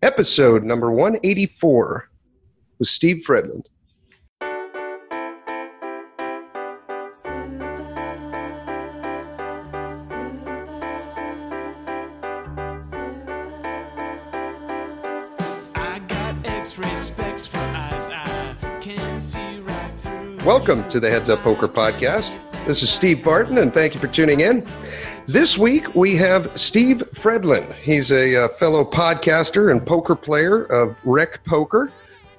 Episode number 184 with Steve Fredlund. Welcome to the Heads Up Poker Podcast. This is Steve Barton, and thank you for tuning in. This week, we have Steve Fredlund. He's a fellow podcaster and poker player of RecPoker.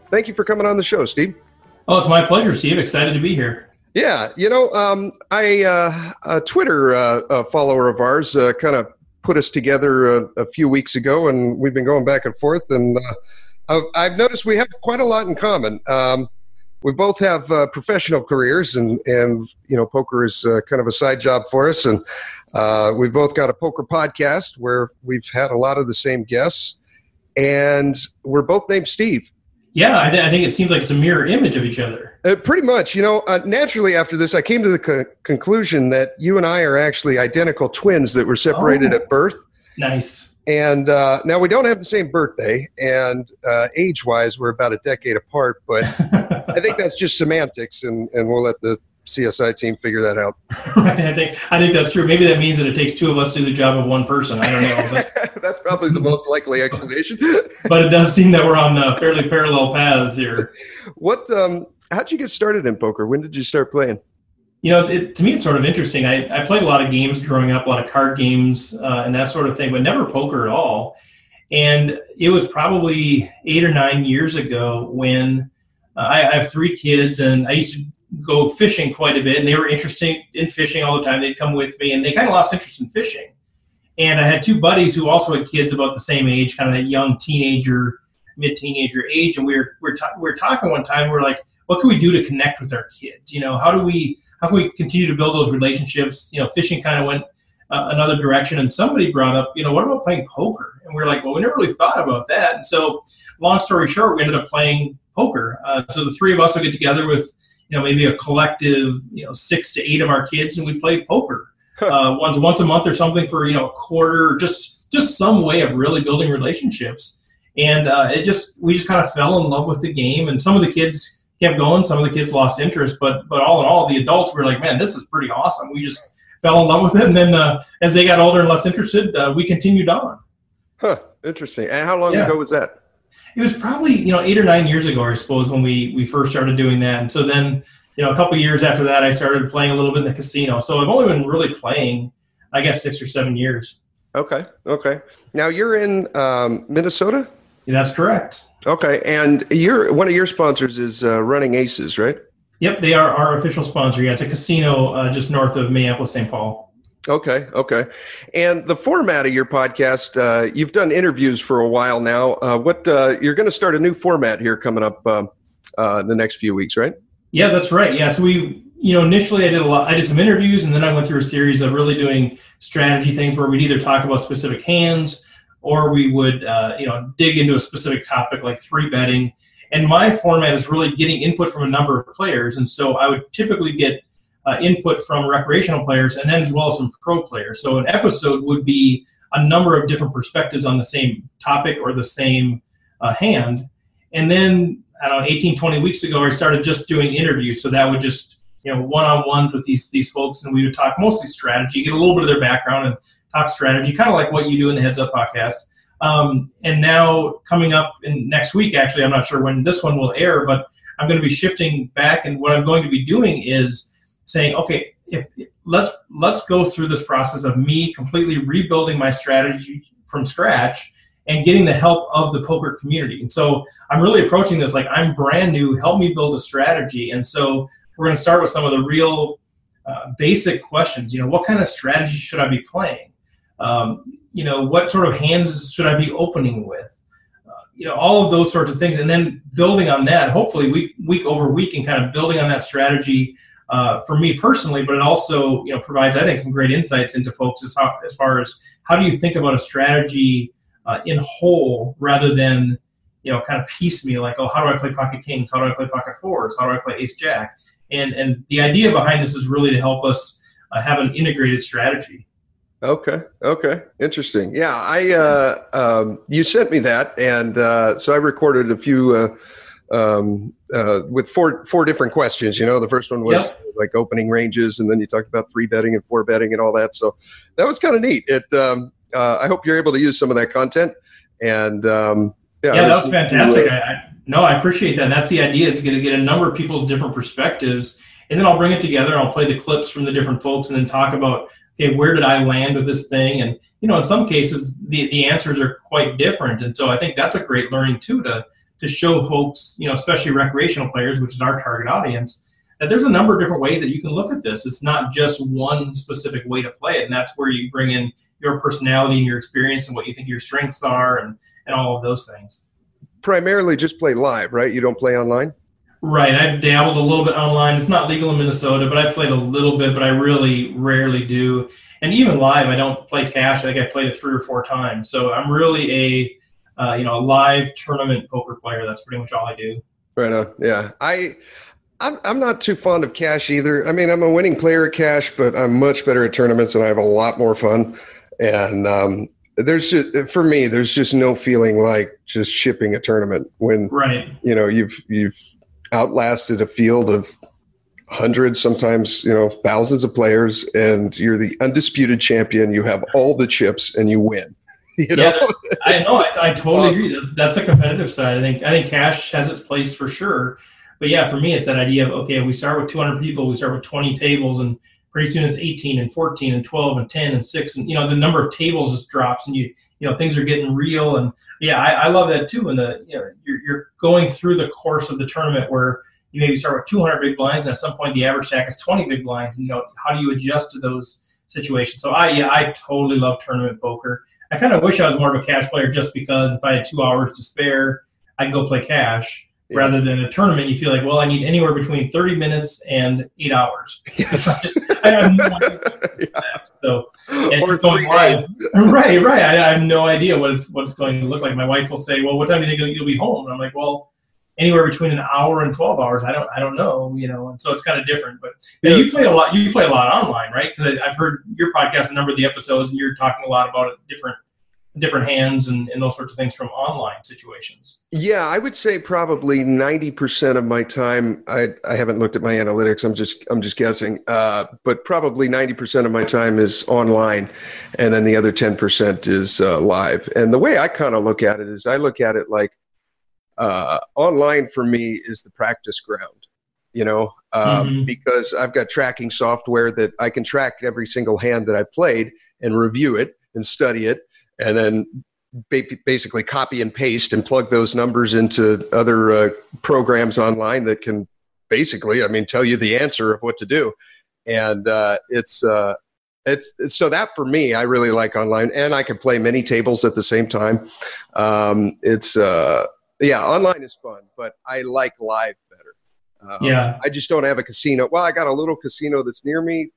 Thank you for coming on the show, Steve. Oh, it's my pleasure, Steve. Excited to be here. Yeah, a Twitter follower of ours kind of put us together a few weeks ago, and we've been going back and forth, and I've noticed we have quite a lot in common. We both have professional careers, and poker is kind of a side job for us. And we've both got a poker podcast where we've had a lot of the same guests, and we're both named Steve. Yeah, I think it seems like it's a mirror image of each other. Pretty much. Naturally, after this, I came to the conclusion that you and I are actually identical twins that were separated at birth. Nice. And now we don't have the same birthday, and age-wise, we're about a decade apart, but I think that's just semantics, and we'll let the CSI team figure that out. Right, I think that's true. Maybe that means that it takes two of us to do the job of one person. I don't know. But that's probably the most likely explanation. But it does seem that we're on fairly parallel paths here. How'd you get started in poker? When did you start playing? To me, it's sort of interesting. I played a lot of games growing up, a lot of card games and that sort of thing, but never poker at all. And it was probably 8 or 9 years ago when I have 3 kids, and I used to go fishing quite a bit, and they were interested in fishing all the time. They'd come with me, and they kind of lost interest in fishing. And I had 2 buddies who also had kids about the same age, kind of that young teenager, mid-teenager age. And we were talking one time. We were like, what can we do to connect with our kids? How can we continue to build those relationships? Fishing kind of went another direction, and somebody brought up, what about playing poker? And we were like, well, we never really thought about that. And so, long story short, we ended up playing poker. So the 3 of us would get together with, maybe a collective, 6 to 8 of our kids, and we played poker once a month or something for, a quarter, just some way of really building relationships. And we just kind of fell in love with the game, and some of the kids kept going. Some of the kids lost interest, but all in all, the adults were like, man, this is pretty awesome. We just fell in love with it. And then as they got older and less interested, we continued on. Huh. Interesting. And how long ago was that? It was probably, 8 or 9 years ago, I suppose, when we first started doing that. And so then, a couple of years after that, I started playing a little bit in the casino. So I've only been really playing, I guess, 6 or 7 years. Okay. Now you're in Minnesota? Yeah, that's correct. Okay, and one of your sponsors is Running Aces, right? Yep, they are our official sponsor. Yeah, it's a casino just north of Minneapolis, St. Paul. Okay. And the format of your podcast, you've done interviews for a while now. You're going to start a new format here coming up the next few weeks, right? Yeah, that's right. Yeah, so we, initially I did some interviews, and then I went through a series of really doing strategy things where we'd either talk about specific hands, or we would, dig into a specific topic like 3-betting. And my format is really getting input from a number of players. And so I would typically get input from recreational players, and then as well as some pro players. So an episode would be a number of different perspectives on the same topic or the same hand. And then, 18, 20 weeks ago, I started just doing interviews. So that would just, one-on-ones with these folks, and we would talk mostly strategy, get a little bit of their background and talk strategy, kind of like what you do in the Heads Up podcast. And now coming up in next week, actually, I'm not sure when this one will air, but I'm going to be shifting back, and what I'm going to be doing is saying, okay, let's go through this process of me completely rebuilding my strategy from scratch and getting the help of the poker community. And so I'm really approaching this like I'm brand new, help me build a strategy. And so we're going to start with some of the real basic questions. What kind of strategy should I be playing? What sort of hands should I be opening with? All of those sorts of things. And then building on that, hopefully week over week, and kind of building on that strategy for me personally, but it also, provides, I think, some great insights into folks as far as how do you think about a strategy in whole rather than, kind of piecemeal, like, oh, how do I play pocket kings? How do I play pocket fours? How do I play ace jack? And the idea behind this is really to help us have an integrated strategy. Okay. Okay. Interesting. Yeah. You sent me that, and so I recorded a few with four different questions. The first one was Yep. like opening ranges, and then you talked about 3 betting and 4 betting and all that. So that was kind of neat. I hope you're able to use some of that content, and yeah, I Yeah, that was was able to, fantastic. No, I appreciate that. And that's the idea, is to get a number of people's different perspectives, and then I'll bring it together. And I'll play the clips from the different folks, and then talk about, okay, where did I land with this thing? And in some cases, the answers are quite different. And so I think that's a great learning too, to show folks, especially recreational players, which is our target audience, that there's a number of different ways that you can look at this. It's not just one specific way to play it, and that's where you bring in your personality and your experience and what you think your strengths are, and all of those things. primarily just play live, right? You don't play online? Right. I've dabbled a little bit online. It's not legal in Minnesota, but I've played a little bit, but I really rarely do. And even live, I don't play cash. I think I've played it 3 or 4 times. So I'm really a live tournament poker player. That's pretty much all I do. Right on. Yeah. I'm not too fond of cash either. I mean, I'm a winning player at cash, but I'm much better at tournaments, and I have a lot more fun. And for me, there's just no feeling like just shipping a tournament when Right. you've outlasted a field of hundreds, sometimes thousands of players, and you're the undisputed champion. You have all the chips, and you win. Yeah, I know. I totally Awesome. agree. That's the competitive side. I think cash has its place for sure. But yeah, for me, it's that idea of, okay, we start with 200 people, we start with 20 tables, and pretty soon it's 18 and 14 and 12 and 10 and 6, and the number of tables just drops, and things are getting real. And yeah, I love that too. And you're going through the course of the tournament where you maybe start with 200 big blinds, and at some point the average stack is 20 big blinds, and how do you adjust to those situations? So I totally love tournament poker. I kind of wish I was more of a cash player, just because if I had 2 hours to spare, I'd go play cash. Yeah. Rather than a tournament, you feel like, well, I need anywhere between 30 minutes and 8 hours. Yes. I have no idea what Yeah. So, and Or going 3 live, days. right. I have no idea what it's going to look like. My wife will say, well, what time do you think you'll be home? And I'm like, well, anywhere between an hour and 12 hours. I don't know, and so it's kind of different. But yeah, Yes. you play a lot online, right? Because I've heard your podcast, a number of the episodes, and you're talking a lot about different hands and those sorts of things from online situations. Yeah, I would say probably 90% of my time. I haven't looked at my analytics. I'm just guessing. But probably 90% of my time is online, and then the other 10% is live. And the way I kind of look at it is, I look at it like online for me is the practice ground. Because I've got tracking software that I can track every single hand that I played and review it and study it, and then basically copy and paste and plug those numbers into other programs online that can basically, tell you the answer of what to do. And it's so that for me, I really like online, and I can play many tables at the same time. Online is fun, but I like live better. Yeah. I just don't have a casino. Well, I got a little casino that's near me.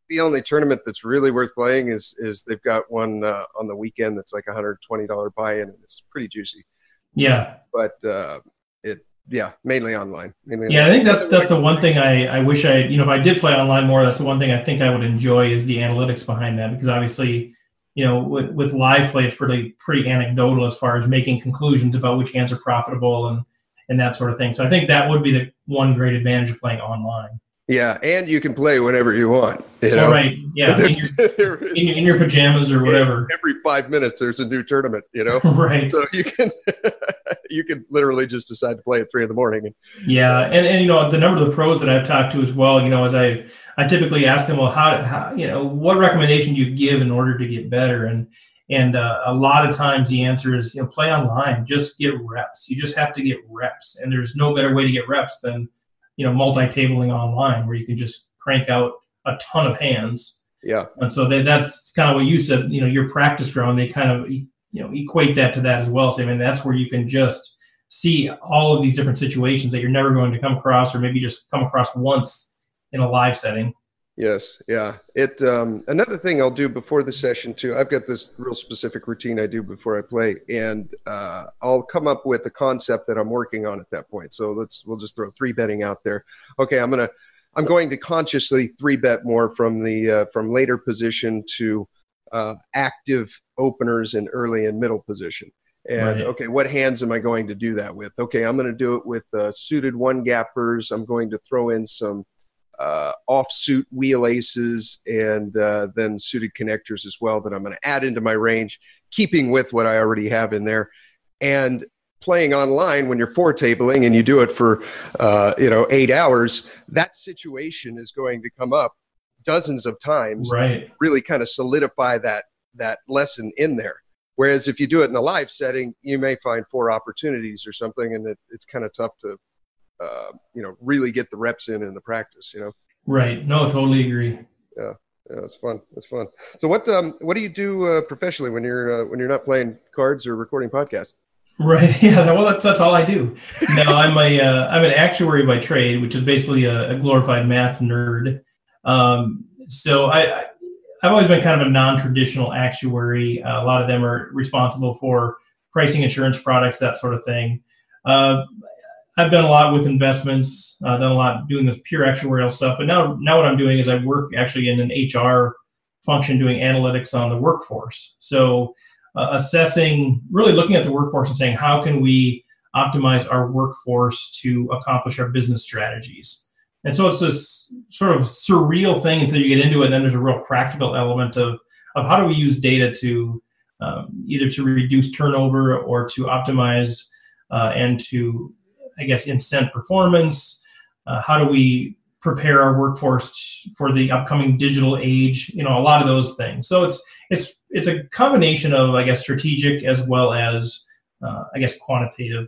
The only tournament that's really worth playing is they've got one on the weekend that's like $120 buy-in, and it's pretty juicy. Yeah. But mainly online. I think that's the one thing I wish if I did play online more, that's the one thing I think I would enjoy, is the analytics behind that. Because obviously, with live play, it's pretty anecdotal as far as making conclusions about which hands are profitable and that sort of thing. So I think that would be the one great advantage of playing online. Yeah, and you can play whenever you want. Oh, right. Yeah, in your pajamas or whatever. Every 5 minutes, there's a new tournament. Right. So you can literally just decide to play at 3 a.m. Yeah, and the number of the pros that I've talked to as well, as I typically ask them, well, how what recommendation do you give in order to get better? And a lot of times the answer is, play online, just get reps. You just have to get reps, and there's no better way to get reps than multi-tabling online, where you can just crank out a ton of hands. Yeah. And so that's kind of what you said, your practice ground, they kind of, equate that to that as well. So, that's where you can just see all of these different situations that you're never going to come across, or maybe just come across once in a live setting. Yes. Yeah. Another thing I'll do before the session too, I've got this real specific routine I do before I play, and I'll come up with a concept that I'm working on at that point. So we'll just throw 3 betting out there. Okay. I'm going I'm going to consciously 3-bet more from the from later position to active openers in early and middle position. And okay, what hands am I going to do that with? Okay, I'm going to do it with suited 1-gappers. I'm going to throw in some offsuit wheel aces and then suited connectors as well that I'm going to add into my range, keeping with what I already have in there. And playing online, when you're 4-tabling and you do it for 8 hours, that situation is going to come up dozens of times. Right. Really kind of solidify that lesson in there. Whereas if you do it in a live setting, you may find 4 opportunities or something, and it's kind of tough to really get the reps in the practice. Right. No, totally agree. Yeah, it's fun. It's fun. So what do you do professionally when you're not playing cards or recording podcasts? Right. Yeah. Well, that's all I do. No, I'm an actuary by trade, which is basically a glorified math nerd. So I've always been kind of a non-traditional actuary. A lot of them are responsible for pricing insurance products, that sort of thing. I've done a lot with investments, done a lot doing this pure actuarial stuff. But now what I'm doing is I work actually in an HR function doing analytics on the workforce. So really looking at the workforce and saying, how can we optimize our workforce to accomplish our business strategies? And so it's this sort of surreal thing until you get into it. And then there's a real practical element of how do we use data to either to reduce turnover or to optimize and to, I guess, incent performance. How do we prepare our workforce for the upcoming digital age? A lot of those things. So it's a combination of, I guess, strategic as well as, I guess, quantitative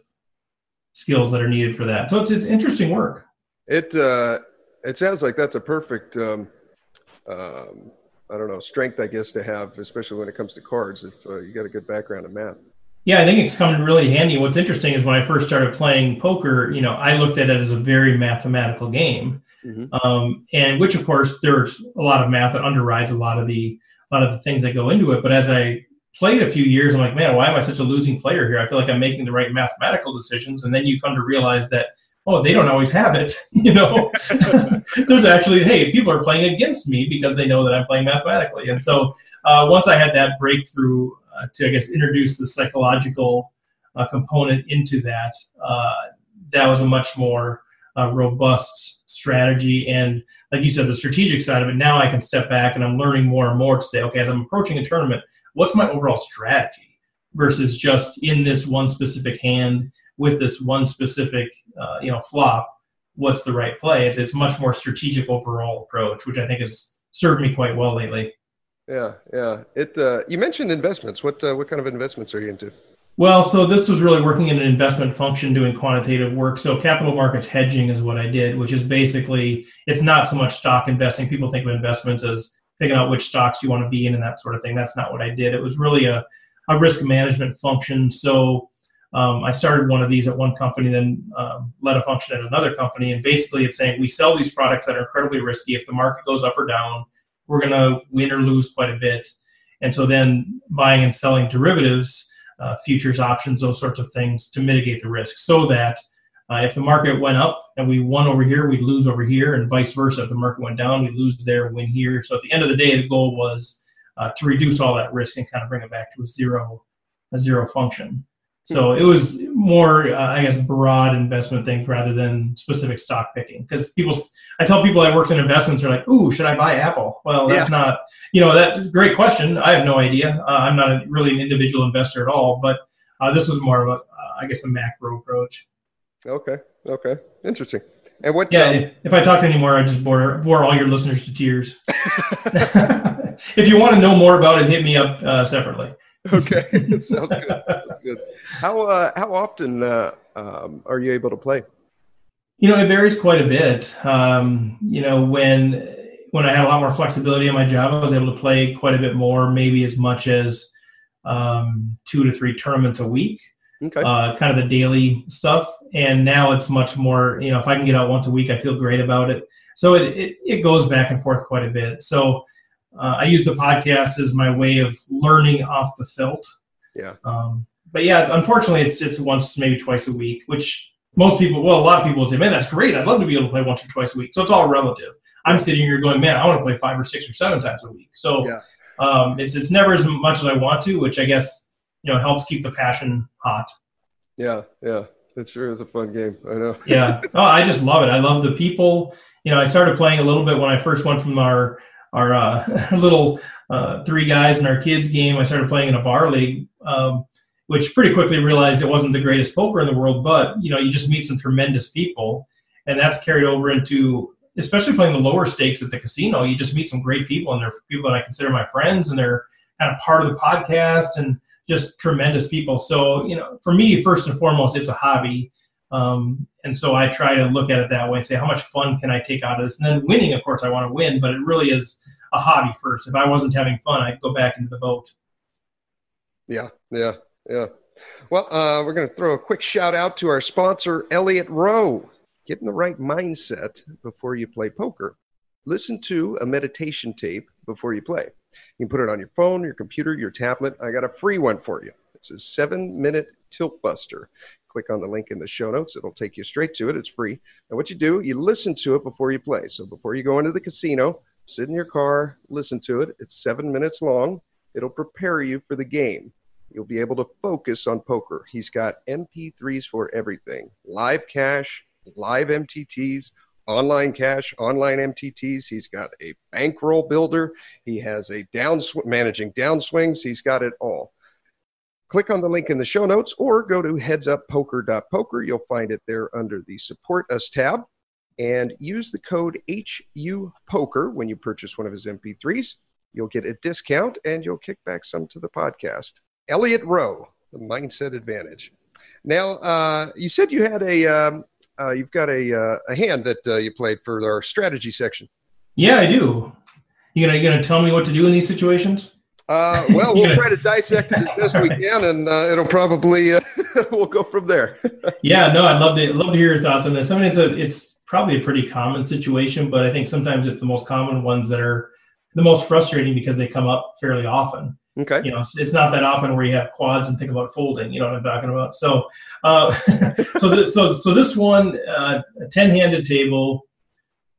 skills that are needed for that. So it's interesting work. It sounds like that's a perfect, strength, I guess, to have, especially when it comes to cards, if you got a good background in math. Yeah, I think it's coming really handy. What's interesting is when I first started playing poker, I looked at it as a very mathematical game, and which, of course, there's a lot of math that underrides a lot of the things that go into it. But as I played a few years, I'm like, man, why am I such a losing player here? I feel like I'm making the right mathematical decisions, and then you come to realize that, oh, they don't always have it. There's actually, hey, people are playing against me because they know that I'm playing mathematically. And so once I had that breakthrough to, I guess, introduce the psychological component into that, that was a much more robust strategy. And like you said, the strategic side of it, now I can step back and I'm learning more and more to say, okay, as I'm approaching a tournament, what's my overall strategy versus just in this one specific hand with this one specific flop, what's the right play? It's much more strategic overall approach, which I think has served me quite well lately. Yeah. You mentioned investments. What kind of investments are you into? Well, so this was really working in an investment function, doing quantitative work. So capital markets hedging is what I did, which is basically, it's not so much stock investing. People think of investments as picking out which stocks you want to be in and that sort of thing. That's not what I did. It was really a risk management function. So I started one of these at one company, then led a function at another company. And basically it's saying we sell these products that are incredibly risky. If the market goes up or down, we're going to win or lose quite a bit. And so then buying and selling derivatives, futures, options, those sorts of things to mitigate the risk so that if the market went up and we won over here, we'd lose over here, and vice versa. If the market went down, we'd lose there and win here. So at the end of the day, the goal was to reduce all that risk and kind of bring it back to a zero function. So it was more, I guess, broad investment things rather than specific stock picking. Because I tell people I worked in investments, they're like, "Ooh, should I buy Apple?" Well, that's not, that great question. I have no idea. I'm not really an individual investor at all. But this was more of a macro approach. Okay. Interesting. And what? Yeah, if I talked anymore, I just bore all your listeners to tears. If you want to know more about it, hit me up separately. Okay, sounds good. How often are you able to play? It varies quite a bit. When I had a lot more flexibility in my job, I was able to play quite a bit more, maybe as much as 2 to 3 tournaments a week. Okay. Kind of the daily stuff. And now it's much more, if I can get out once a week, I feel great about it. So it goes back and forth quite a bit. So I use the podcast as my way of learning off the felt. Yeah. But yeah, unfortunately, it's once, maybe twice a week, which most people, well, a lot of people would say, man, that's great. I'd love to be able to play once or twice a week. So it's all relative. I'm sitting here going, man, I want to play 5 or 6 or 7 times a week. So it's never as much as I want to, which I guess, helps keep the passion hot. Yeah. It sure is a fun game. I know. Yeah. Oh, I just love it. I love the people. I started playing a little bit when I first went from our little 3 guys in our kids game. I started playing in a bar league, which pretty quickly realized it wasn't the greatest poker in the world, but you just meet some tremendous people, and that's carried over into, especially playing the lower stakes at the casino. You just meet some great people, and they're people that I consider my friends, and they're kind of part of the podcast and just tremendous people. So, for me, first and foremost, it's a hobby. And so I try to look at it that way and say, how much fun can I take out of this? And then winning, of course, I want to win, but it really is a hobby first. If I wasn't having fun, I'd go back into the boat. Yeah. Well, we're going to throw a quick shout out to our sponsor, Elliot Roe. Get in the right mindset before you play poker. Listen to a meditation tape before you play. You can put it on your phone, your computer, your tablet. I got a free one for you. It's a 7-minute tilt buster. Click on the link in the show notes. It'll take you straight to it. It's free. And what you do, you listen to it before you play. So before you go into the casino, sit in your car, listen to it. It's 7 minutes long. It'll prepare you for the game. You'll be able to focus on poker. He's got MP3s for everything. Live cash, live MTTs, online cash, online MTTs. He's got a bankroll builder. He has a managing downswings. He's got it all. Click on the link in the show notes or go to headsuppoker.poker. You'll find it there under the Support Us tab. And use the code HUPOKER when you purchase one of his MP3s. You'll get a discount and you'll kick back some to the podcast. Elliot Roe, the Mindset Advantage. Now, you said you had you've got a hand that you played for our strategy section. Yeah, I do. You gonna tell me what to do in these situations? Well, we'll try to dissect it as best we can, and it'll probably we'll go from there. Yeah, no, I'd love to hear your thoughts on this. I mean, it's probably a pretty common situation, but I think sometimes it's the most common ones that are the most frustrating because they come up fairly often. Okay. It's not that often where you have quads and think about folding. You know what I'm talking about. So, so this one, a 10-handed table.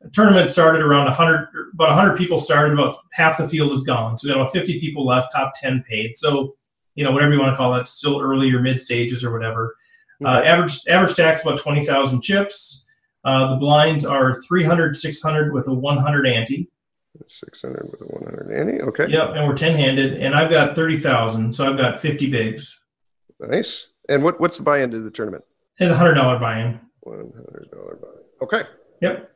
A tournament started around 100. About 100 people started. About half the field is gone. So we got about 50 people left. Top 10 paid. So, whatever you want to call it, still early or mid stages or whatever. Okay. Average stack's about 20,000 chips. The blinds are 300, 600 with a 100 ante. 600 with a 100 ante. Okay. Yep, and we're 10-handed, and I've got 30,000, so I've got 50 bigs. Nice. And what's the buy-in to the tournament? It's a $100 buy-in. $100 buy-in. Okay. Yep.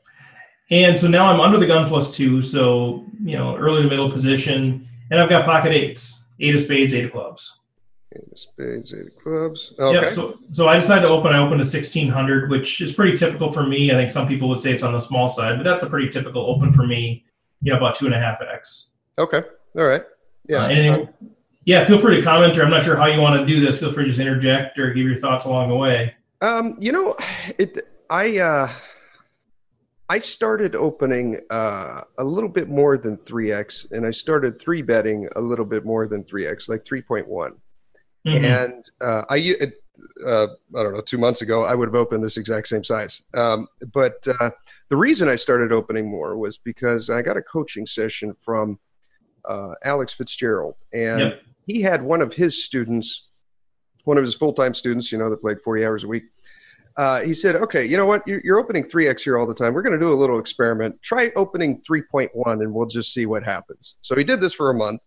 And so now I'm under the gun +2, so early to middle position, and I've got pocket eights, 8 of spades, 8 of clubs. 8 of spades, 8 of clubs. Okay. Yep. So I decided to open. I opened a 1,600, which is pretty typical for me. I think some people would say it's on the small side, but that's a pretty typical open for me. About 2.5x. Okay. All right. Yeah. Anything? Yeah. Feel free to comment, or I'm not sure how you want to do this. Feel free to just interject or give your thoughts along the way. I started opening a little bit more than 3x, and I started 3-betting a little bit more than 3x, like 3.1. Mm-hmm. And I don't know, 2 months ago, I would have opened this exact same size. But the reason I started opening more was because I got a coaching session from Alex Fitzgerald, and he had one of his students, one of his full-time students, that played 40 hours a week. He said, okay, you know what? You're opening 3x here all the time. We're going to do a little experiment. Try opening 3.1 and we'll just see what happens. So he did this for a month.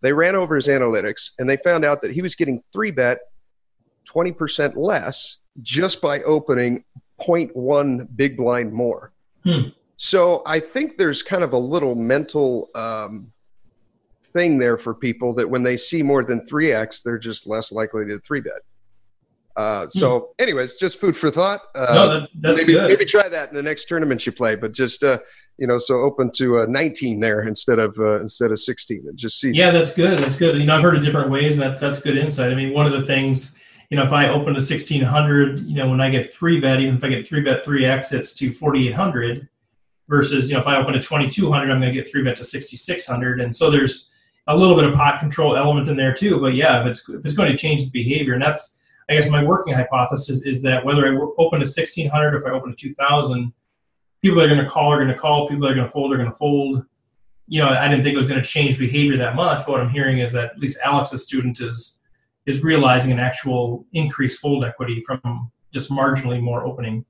They ran over his analytics and they found out that he was getting 3-bet 20% less just by opening 0.1 big blind more. So I think there's kind of a little mental thing there for people that when they see more than 3x, they're just less likely to 3-bet. So anyways, just food for thought. No, that's maybe, good. Maybe try that in the next tournament you play, but just, so open to 19 there instead of 16 and just see. Yeah, that's good. That's good. I've heard of different ways, and that's good insight. I mean, one of the things, if I open to 1,600, when I get 3-bet, even if I get 3-bet 3x, it's to 4,800 versus, if I open to 2,200, I'm going to get 3-bet to 6,600. And so there's a little bit of pot control element in there too. But yeah, if it's going to change the behavior, and that's I guess my working hypothesis is that whether I open to 1600 or if I open to 2000, people that are going to call are going to call, people that are going to fold are going to fold. You know, I didn't think it was going to change behavior that much, but what I'm hearing is that at least Alex's student is realizing an actual increased fold equity from just marginally more opening.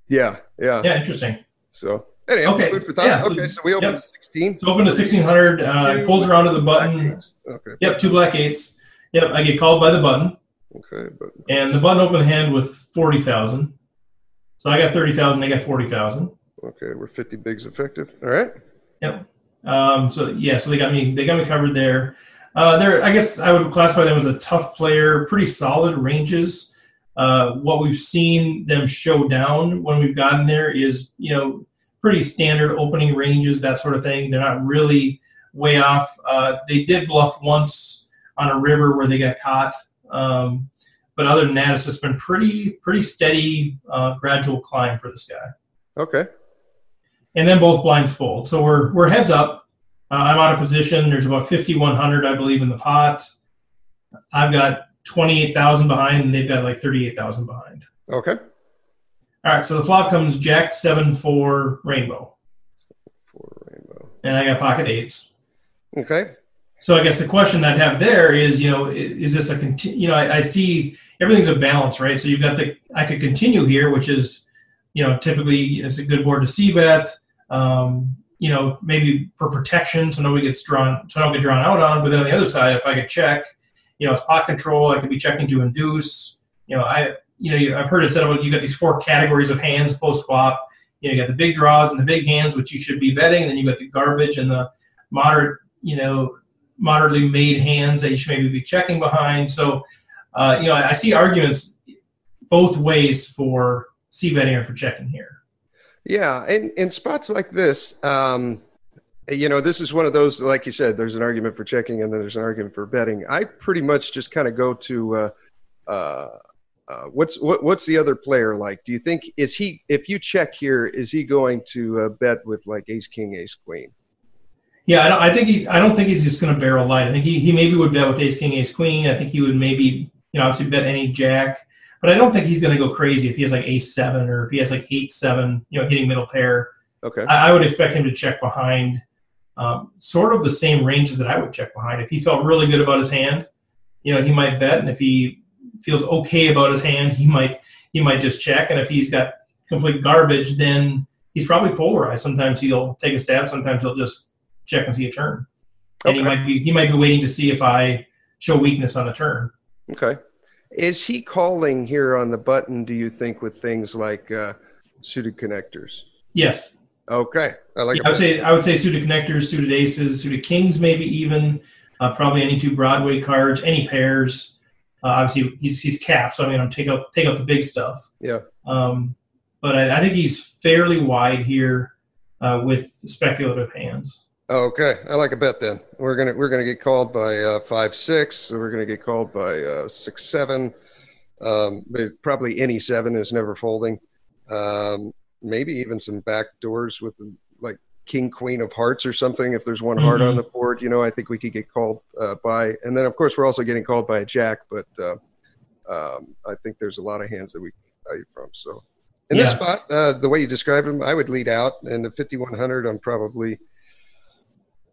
Yeah. Interesting. So anyway, okay. Food for thought. Yeah, so we open to 16. So open to 1600. It folds around to the button. Okay. Yep, 2 black 8s. Yep, I get called by the button. Okay, and the button opened the hand with 40,000. So I got 30,000. They got 40,000. Okay, we're 50 bigs effective. All right. Yep. So they got me covered there. I guess I would classify them as a tough player, pretty solid ranges. What we've seen them show down when we've gotten there is, pretty standard opening ranges, that sort of thing. They're not really way off. They did bluff once on a river where they got caught. But other than that, it's just been pretty steady, gradual climb for this guy. Okay. And then both blinds fold. So we're heads up. I'm out of position. There's about 5,100, I believe, in the pot. I've got 28,000 behind, and they've got like 38,000 behind. Okay. All right. So the flop comes Jack 7-4 rainbow. 4 rainbow. And I got pocket 8s. Okay. So I guess the question I'd have there is, is this a I see everything's a balance, right? So you've got I could continue here, which is, typically it's a good board to c-bet. Maybe for protection, so nobody gets drawn, so I don't get drawn out on. But then on the other side, if I could check, it's pot control. I could be checking to induce. I've heard it said about you got these 4 categories of hands post flop. You got the big draws and the big hands, which you should be betting, and then you got the garbage and the moderately made hands that you should maybe be checking behind. So, I see arguments both ways for c-betting or for checking here. Yeah, and in spots like this, this is one of those, like you said, there's an argument for checking and then there's an argument for betting. I pretty much just kind of go to what's the other player like? Do you think if you check here, is he going to bet with like ace king, ace queen? Yeah, I don't think he's just going to barrel light. I think he maybe would bet with ace king, ace queen. I think he would maybe obviously bet any jack. But I don't think he's going to go crazy if he has like ace-7 or if he has like 8-7, hitting middle pair. Okay. I would expect him to check behind sort of the same ranges that I would check behind. If he felt really good about his hand, he might bet. And if he feels okay about his hand, he might just check. And if he's got complete garbage, then he's probably polarized. Sometimes he'll take a stab. Sometimes he'll just check and see a turn. And okay. he might be waiting to see if I show weakness on a turn. Okay. Is he calling here on the button, do you think, with things like suited connectors? Yes. Okay. I would say suited connectors, suited aces, suited kings, maybe even. Probably any 2 Broadway cards, any pairs. Obviously, he's capped, so I'm take out the big stuff. Yeah. But I think he's fairly wide here with speculative hands. Okay, I like a bet then. We're gonna get called by 5-6. So we're gonna get called by 6-7. Probably any 7 is never folding. Maybe even some back doors with like king queen of hearts or something. If there's one heart on the board, I think we could get called by. And then of course we're also getting called by a jack. But I think there's a lot of hands that we can value from. So in this spot, the way you described them, I would lead out, and the 5,100, I'm probably.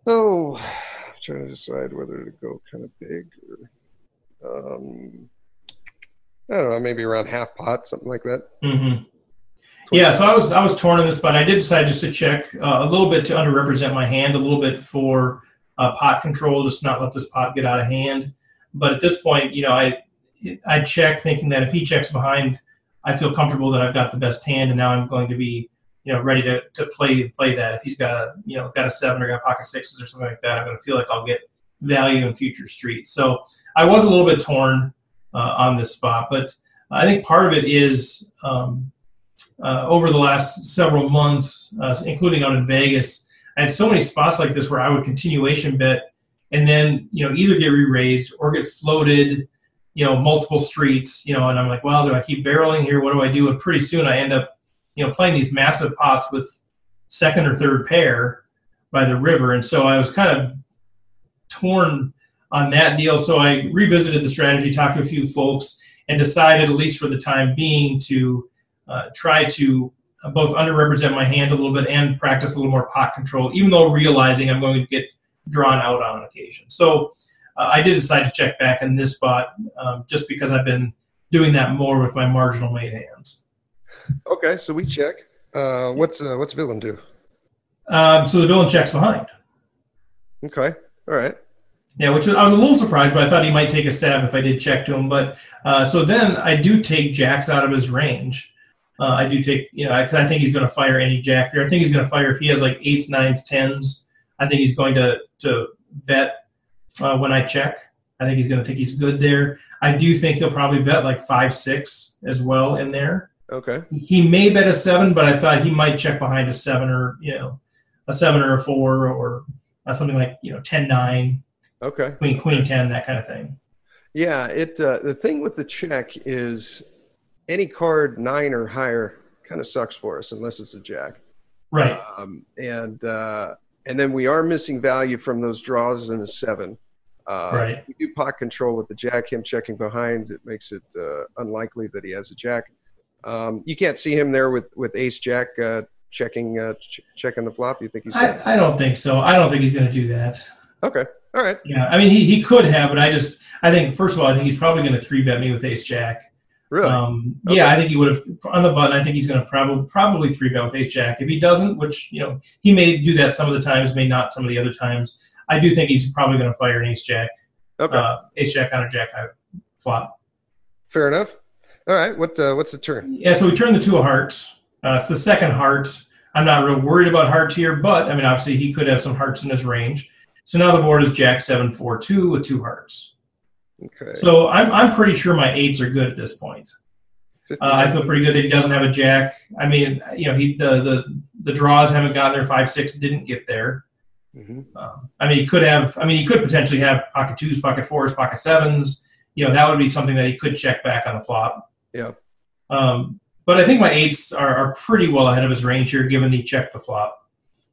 I'm trying to decide whether to go kind of big or, I don't know, maybe around half pot, something like that. Mm-hmm. Yeah, so I was torn in this spot. I did decide just to check a little bit to underrepresent my hand, a little bit for pot control, just not let this pot get out of hand. But at this point, I check thinking that if he checks behind, I feel comfortable that I've got the best hand, and now I'm going to be ready to play that. If he's got a 7 or got pocket 6s or something like that, I'm going to feel like I'll get value in future streets. So I was a little bit torn on this spot, but I think part of it is over the last several months, including out in Vegas, I had so many spots like this where I would continuation bet and then either get re-raised or get floated, multiple streets, and I'm like, well, do I keep barreling here? What do I do? And pretty soon I end up playing these massive pots with second or third pair by the river. And so I was kind of torn on that deal. So I revisited the strategy, talked to a few folks, and decided, at least for the time being, to try to both underrepresent my hand a little bit and practice a little more pot control, even though realizing I'm going to get drawn out on occasion. So I did decide to check back in this spot just because I've been doing that more with my marginal made hands. Okay, so we check. What's villain do? So the villain checks behind. Okay, all right. Yeah, which I was a little surprised, but I thought he might take a stab if I did check to him. But so then I do take jacks out of his range. I do take, I think he's going to fire any jack there. I think he's going to fire if he has like 8s, 9s, 10s. I think he's going to bet when I check. I think he's going to think he's good there. I do think he'll probably bet like 5, 6 as well in there. Okay. He may bet a 7, but I thought he might check behind a 7 or a 7 or a 4 or something like 10, 9. Okay. Queen 10, that kind of thing. Yeah, the thing with the check is any card 9 or higher kind of sucks for us unless it's a jack. Right. And then we are missing value from those draws in a 7. Right. We do pot control with the jack, him checking behind. It makes it unlikely that he has a jack. You can't see him there with ace jack checking the flop. You think he's? I don't think so. I don't think he's going to do that. Okay. All right. Yeah. I mean, he could have, but I think first of all, I think he's probably going to 3-bet me with ace jack. Really? Okay. Yeah, I think he would have on the button. I think he's going to probably 3-bet with ace jack. If he doesn't, which he may do that some of the times, may not some of the other times. I do think he's probably going to fire an ace jack. Okay. Ace jack on a jack high flop. Fair enough. All right. What's the turn? Yeah. So we turn the 2 of hearts. It's the second heart. I'm not real worried about hearts here, but I mean, obviously he could have some hearts in his range. So now the board is jack 7, 4, 2 with 2 hearts. Okay. So I'm pretty sure my 8s are good at this point. I feel pretty good that he doesn't have a jack. I mean, the draws haven't gotten there. 5, 6 didn't get there. Mm-hmm. I mean, he could potentially have pocket 2s, pocket 4s, pocket 7s. That would be something that he could check back on the flop. Yeah. But I think my 8s are pretty well ahead of his range here, given he checked the flop.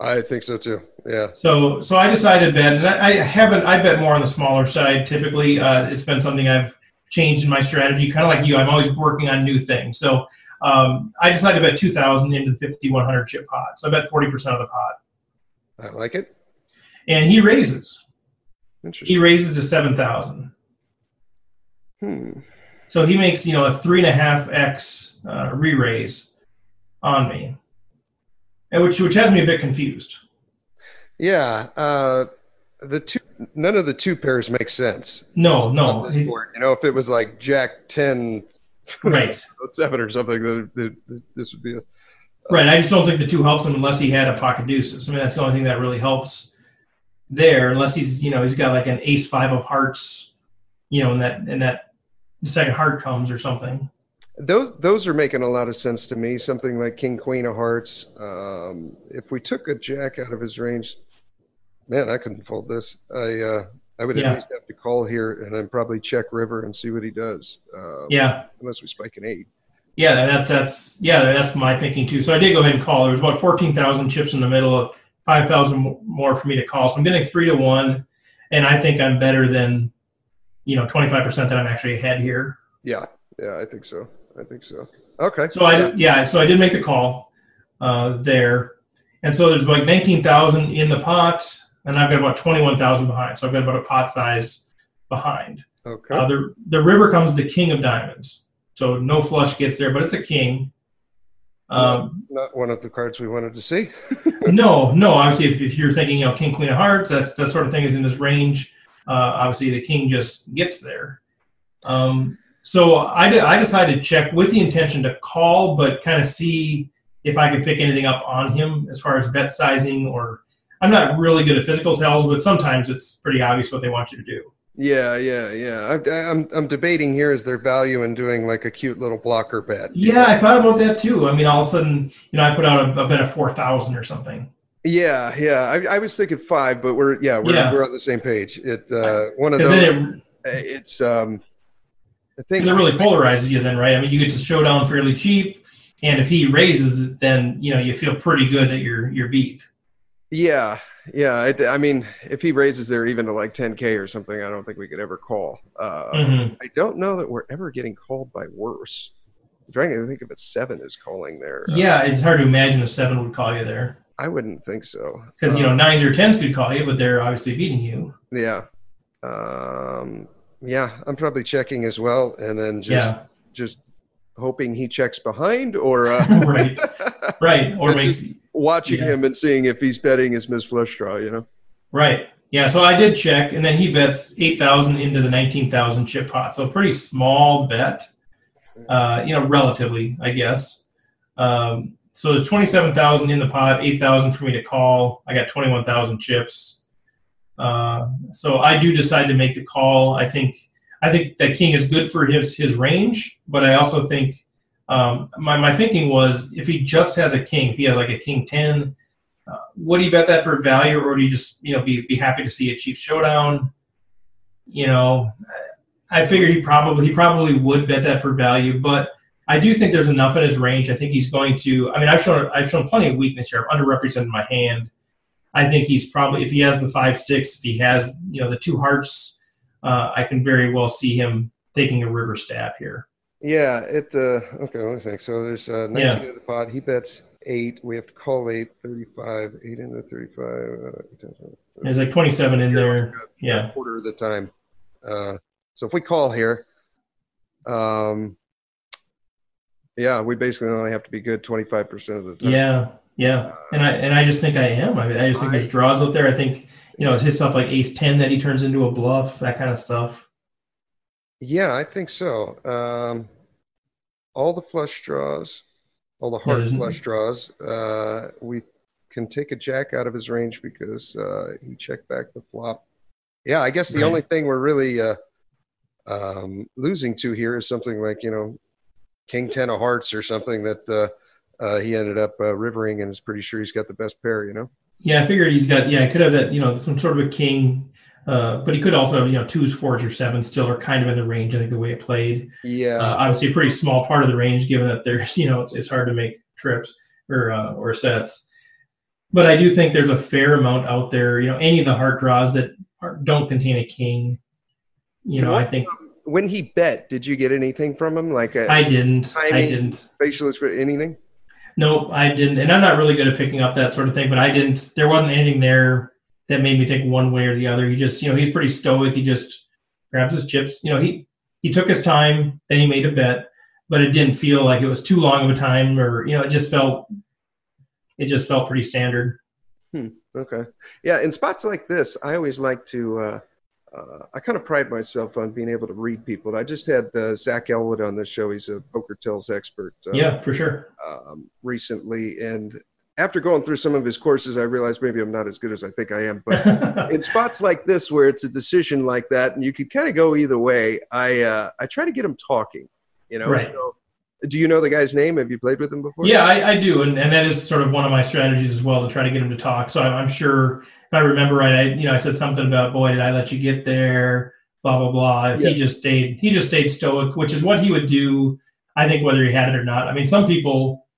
I think so too. Yeah. So I decided to bet, and I bet more on the smaller side. Typically, it's been something I've changed in my strategy, kind of like you. I'm always working on new things. So I decided to bet 2,000 into the 5,100 chip pot. So I bet 40% of the pot. I like it. And he raises. Interesting. He raises to 7,000. So he makes a 3.5x re-raise on me, and which has me a bit confused. Yeah, none of the 2 pairs make sense. No. If it was like jack 10, right, 7 or something, this would be a right. I just don't think the 2 helps him unless he had a pocket deuces. I mean, that's the only thing that really helps there, unless he's he's got like an ace 5 of hearts, and that the second heart comes or something. Those are making a lot of sense to me. Something like king queen of hearts. If we took a jack out of his range, man, I couldn't fold this. I would at least have to call here and then probably check river and see what he does. Unless we spike an 8. Yeah, that's my thinking too. So I did go ahead and call. There was about 14,000 chips in the middle, of 5,000 more for me to call. So I'm getting 3-1, and I think I'm better than 25% that I'm actually ahead here. Yeah, I think so. Okay. So I did make the call there, and so there's like 19,000 in the pot, and I've got about 21,000 behind. So I've got about a pot size behind. Okay. The river comes the king of diamonds, so no flush gets there, but it's a king. Not one of the cards we wanted to see. No. Obviously, if you're thinking king queen of hearts, that sort of thing is in his range. Obviously, the king just gets there. So I decided to check with the intention to call, but kind of see if I could pick anything up on him as far as bet sizing. Or I'm not really good at physical tells, but sometimes it's pretty obvious what they want you to do. Yeah. I'm debating here, is there value in doing like a cute little blocker bet? Yeah, I thought about that too. I mean, all of a sudden, I put out a bet of 4,000 or something. Yeah. I was thinking 5, but we're on the same page. One of those. It's I think it really polarizes you then, right? I mean, you get to showdown fairly cheap, and if he raises it, then you feel pretty good that you're beat. Yeah. Yeah, I mean, if he raises there even to like 10K or something, I don't think we could ever call. I don't know that we're ever getting called by worse. I'm trying to think if a 7 is calling there. Yeah, it's hard to imagine a 7 would call you there. I wouldn't think so. Because, 9s or 10s could call you, but they're obviously beating you. Yeah. Yeah, I'm probably checking as well, and then just hoping he checks behind, or right, or makes watching him and seeing if he's betting his missed flush draw, Right. Yeah, so I did check, and then he bets 8,000 into the 19,000 chip pot, so a pretty small bet, relatively, I guess. So there's 27,000 in the pot, 8,000 for me to call. I got 21,000 chips. So I do decide to make the call. I think that king is good for his range, but I also think my thinking was, if he just has a king, if he has like a king 10, would he bet that for value, or would he just be happy to see a cheap showdown? I figure he probably would bet that for value, but I do think there's enough in his range. I think he's going to. I mean, I've shown plenty of weakness here. I've underrepresented my hand. I think he's probably, if he has the 5-6, if he has the 2 hearts, I can very well see him taking a river stab here. Yeah. Okay. Let me think. So there's 19 in the pot. He bets 8. We have to call 8. 35. 8 into 35. There's like 27 in there. Like a quarter of the time. So if we call here, we basically only have to be good 25% of the time. Yeah, and I just think I am. I mean, I just think there's draws out there. I think it's his stuff like ace 10 that he turns into a bluff, that kind of stuff. Yeah, I think so. All the flush draws, all the hard flush draws. We can take a jack out of his range because he checked back the flop. Yeah, I guess the only thing we're really losing to here is something like king 10 of hearts or something that. He ended up rivering and is pretty sure he's got the best pair, Yeah, I figured he's got, he could have that, some sort of a king, but he could also have, 2s, 4s, or 7s still are kind of in the range, I think, the way it played. Yeah. Obviously a pretty small part of the range, given that there's, it's hard to make trips or sets. But I do think there's a fair amount out there, any of the heart draws that don't contain a king, I think. When he bet, did you get anything from him? Like I didn't. Facial expression, anything? Nope, I didn't. And I'm not really good at picking up that sort of thing, but I didn't. There wasn't anything there that made me think one way or the other. He just, he's pretty stoic. He just grabs his chips. He took his time, then he made a bet, but it didn't feel like it was too long of a time, or, it just felt pretty standard. Okay. Yeah, in spots like this, I always like to I kind of pride myself on being able to read people. I just had Zach Elwood on this show. He's a poker tells expert. Yeah, for sure. Recently, and after going through some of his courses, I realized maybe I'm not as good as I think I am. But in spots like this, where it's a decision like that, and you could kind of go either way, I try to get him talking. Right. So, do you know the guy's name? Have you played with him before? Yeah, I do, and that is sort of one of my strategies as well, to try to get him to talk. So I'm sure, if I remember right, I said something about, boy, did I let you get there, blah blah blah. Yeah. He just stayed stoic, which is what he would do, I think, whether he had it or not. I mean, some people,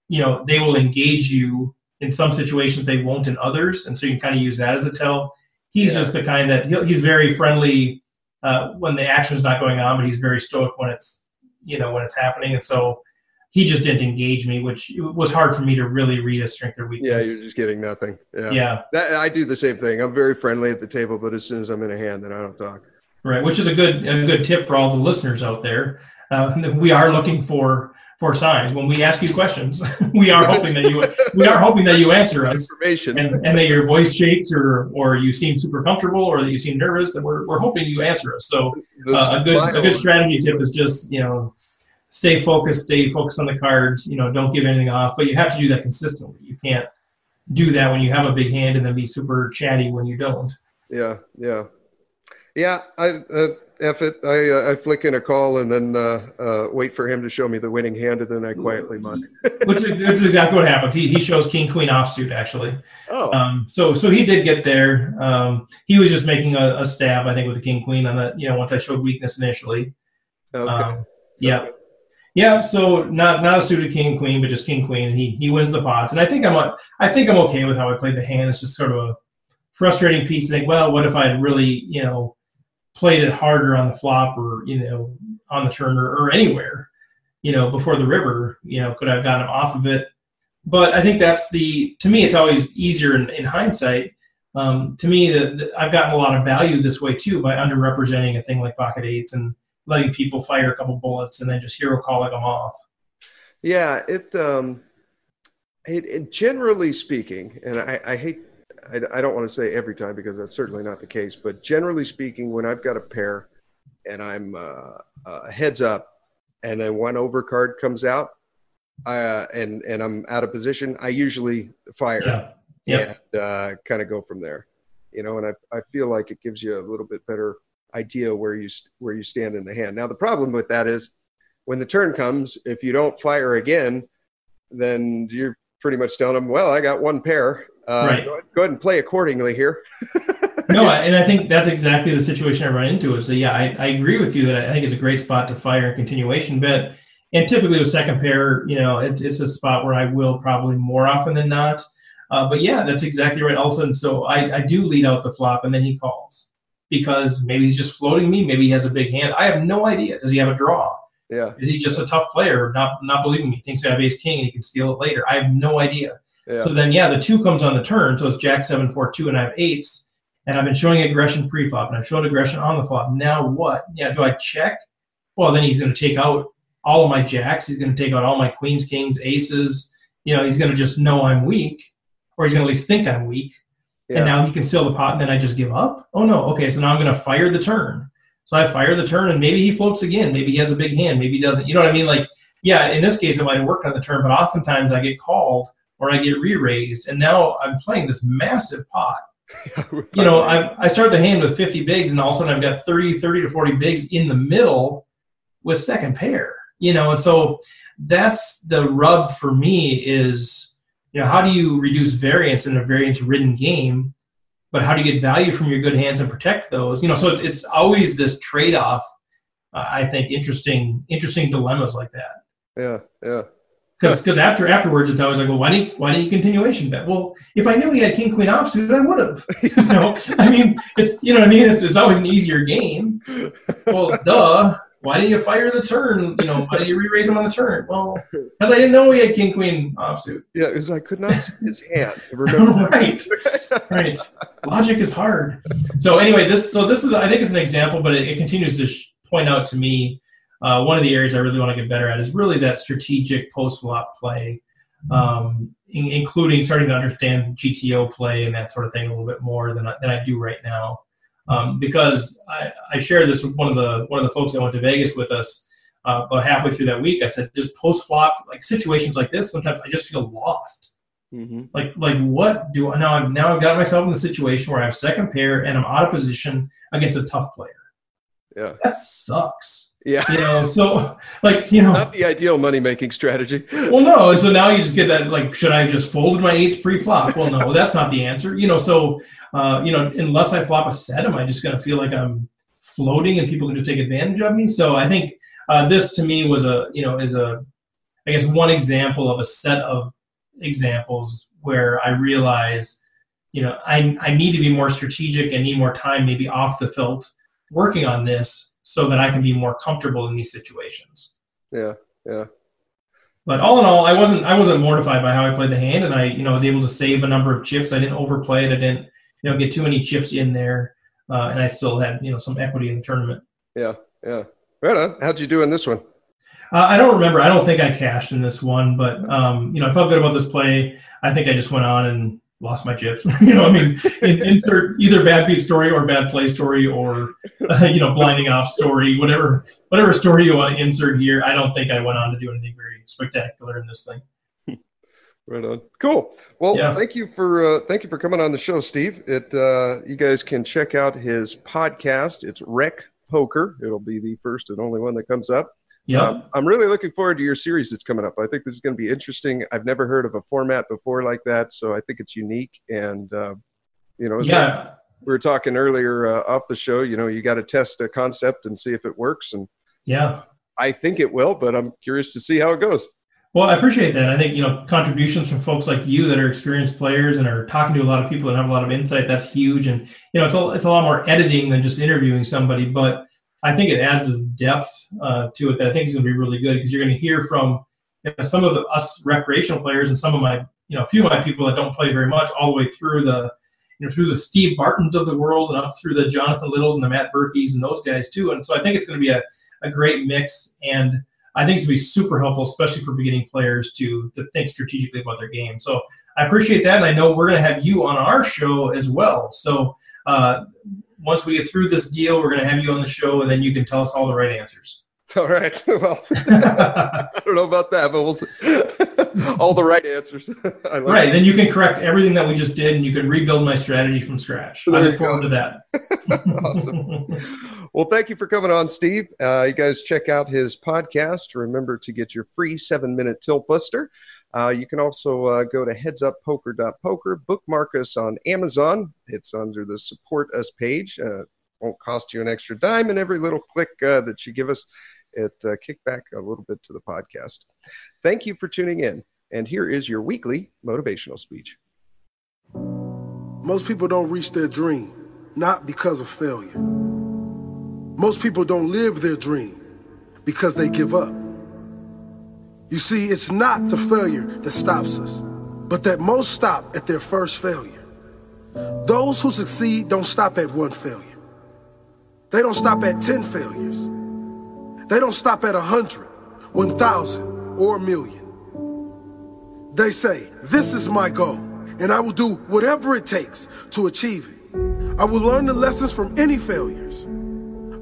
they will engage you in some situations, they won't in others, and so you can kind of use that as a tell. He's just the kind that he's very friendly when the action is not going on, but he's very stoic when it's happening, and so he just didn't engage me, which was hard for me to really read a strength or weakness. Yeah, you're just getting nothing. Yeah. I do the same thing. I'm very friendly at the table, but as soon as I'm in a hand, then I don't talk. Right, which is a good tip for all the listeners out there. We are looking for signs when we ask you questions. we are hoping that you answer us, and that your voice shakes, or you seem super comfortable, or that you seem nervous. And we're hoping you answer us. So a good strategy tip is just stay focused on the cards. Don't give anything off, but you have to do that consistently. You can't do that when you have a big hand and then be super chatty when you don't. Yeah. I flick in a call and then wait for him to show me the winning hand, and then I quietly muck. Which is exactly what happens. He shows king queen offsuit, actually. Oh. So he did get there. He was just making a stab, I think, with the king queen on that. Once I showed weakness initially. Okay. Yeah. So not a suited king queen, but just king queen. He wins the pot, and I think I'm okay with how I played the hand. It's just sort of frustrating piece to think, well, what if I had really, played it harder on the flop or, on the turn or anywhere, before the river, could I have gotten him off of it? But I think to me, it's always easier in hindsight. To me, I've gotten a lot of value this way too by underrepresenting a thing like pocket eights and letting people fire a couple bullets and then just hero calling them off. Yeah, it generally speaking, and I don't want to say every time because that's certainly not the case, but generally speaking, when I've got a pair and I'm heads up and then one overcard comes out and I'm out of position, I usually fire and kind of go from there, and I feel like it gives you a little bit better idea where you stand in the hand. Now, the problem with that is when the turn comes, if you don't fire again, then you're pretty much telling them, well, I got one pair. Right. Go ahead and play accordingly here. No, and I think that's exactly the situation I run into is that, I agree with you that I think it's a great spot to fire a continuation bet. And typically with second pair, it's a spot where I will probably more often than not. But yeah, that's exactly right. All of a sudden, so I do lead out the flop and then he calls because maybe he's just floating me. Maybe he has a big hand. I have no idea. Does he have a draw? Yeah. Is he just a tough player, not believing me, thinks I have ace king and he can steal it later? I have no idea. Yeah. So then, the 2 comes on the turn. So it's jack 7 4 2 and I have eights. And I've been showing aggression pre-flop and I've showed aggression on the flop. Now what? Yeah, do I check? Well, then he's going to take out all of my jacks. He's going to take out all my queens, kings, aces. He's going to just know I'm weak, or he's going to at least think I'm weak. Yeah. And now he can steal the pot and then I just give up? Oh, no. Okay, so now I'm going to fire the turn. So I fire the turn and maybe he floats again. Maybe he has a big hand. Maybe he doesn't. You know what I mean? Like, yeah, in this case, it might have worked on the turn, but oftentimes I get called or I get re-raised, and now I'm playing this massive pot. I start the hand with 50 bigs, and all of a sudden I've got 30 to 40 bigs in the middle with second pair. And so that's the rub for me is, how do you reduce variance in a variance-ridden game, but how do you get value from your good hands and protect those? So it's always this trade-off. I think interesting dilemmas like that. Yeah. Because afterwards it's always like, well, why didn't you continuation bet? Well, if I knew he had king queen offsuit, I would have. I mean, it's always an easier game. Well, duh. Why didn't you fire the turn? Why did you re-raise him on the turn? Well, because I didn't know he had king queen offsuit. Yeah, because I could not see his hand. Remember right. Logic is hard. So anyway, this is, I think it's an example, but it continues to point out to me. One of the areas I really want to get better at is really that strategic post-flop play, including starting to understand GTO play and that sort of thing a little bit more than I do right now. Because I shared this with one of the folks that went to Vegas with us about halfway through that week. I said, just post-flop, like situations like this, sometimes I just feel lost. Mm-hmm. Like what do I now? I've got myself in the situation where I have second pair and I'm out of position against a tough player. Yeah, that sucks. Yeah. So not the ideal money-making strategy. Well, no. And so now you just get that, like, should I have just folded my eights pre-flop? Well, no, that's not the answer. So, unless I flop a set, am I just going to feel like I'm floating and people can just take advantage of me? So I think this to me was I guess one example of a set of examples where I realize, I need to be more strategic and need more time maybe off the felt working on this, so that I can be more comfortable in these situations. Yeah. But all in all, I wasn't mortified by how I played the hand, and I was able to save a number of chips. I didn't overplay it. I didn't get too many chips in there, and I still had some equity in the tournament. Yeah. Right on. How'd you do in this one? I don't remember. I don't think I cashed in this one, but I felt good about this play. I think I just went on and lost my chips. Insert either bad beat story or bad play story or blinding off story, whatever story you want to insert here. I don't think I went on to do anything very spectacular in this thing. Right on. Cool. Well, thank you for coming on the show, Steve. You guys can check out his podcast. It's RecPoker. It'll be the first and only one that comes up. Yeah, I'm really looking forward to your series that's coming up. I think this is going to be interesting. I've never heard of a format before like that, so I think it's unique. And we were talking earlier off the show. You got to test a concept and see if it works. And I think it will, but I'm curious to see how it goes. Well, I appreciate that. I think, contributions from folks like you that are experienced players and are talking to a lot of people and have a lot of insight, that's huge. And, it's a lot more editing than just interviewing somebody, but I think it adds this depth to it that I think is going to be really good, because you're going to hear from some of us recreational players and some of my, a few of my people that don't play very much, all the way through through the Steve Bartons of the world and up through the Jonathan Littles and the Matt Berkeys and those guys too. And so I think it's going to be a great mix, and I think it's going to be super helpful, especially for beginning players to think strategically about their game. So I appreciate that, and I know we're going to have you on our show as well. So once we get through this deal, we're going to have you on the show, and then you can tell us all the right answers. All right. Well, I don't know about that, but we'll see. All the right answers. Right. Then you can correct everything that we just did, and you can rebuild my strategy from scratch. I look forward to that. Awesome. Well, thank you for coming on, Steve. You guys check out his podcast. Remember to get your free 7-minute tilt buster. You can also go to headsuppoker.poker, bookmark us on Amazon. It's under the support us page. Won't cost you an extra dime, and every little click that you give us, it kick back a little bit to the podcast. Thank you for tuning in. And here is your weekly motivational speech. Most people don't reach their dream, not because of failure. Most people don't live their dream because they give up. You see, it's not the failure that stops us, but that most stop at their first failure. Those who succeed don't stop at one failure. They don't stop at 10 failures. They don't stop at 100, 1,000, or 1,000,000. They say, this is my goal, and I will do whatever it takes to achieve it. I will learn the lessons from any failures.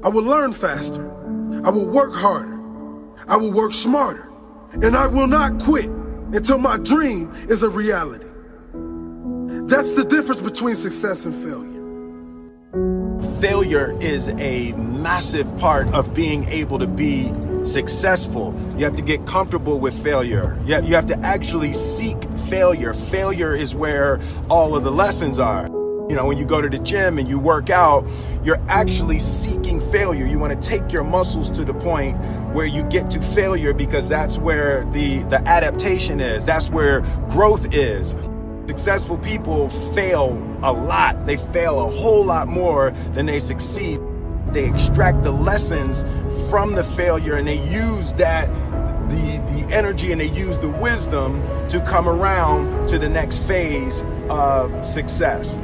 I will learn faster. I will work harder. I will work smarter. And I will not quit until my dream is a reality. That's the difference between success and failure. Failure is a massive part of being able to be successful. You have to get comfortable with failure. You have to actually seek failure. Failure is where all of the lessons are. When you go to the gym and you work out, you're actually seeking failure. You want to take your muscles to the point where you get to failure, because that's where the adaptation is. That's where growth is. Successful people fail a lot. They fail a whole lot more than they succeed. They extract the lessons from the failure, and they use that, the energy, and they use the wisdom to come around to the next phase of success.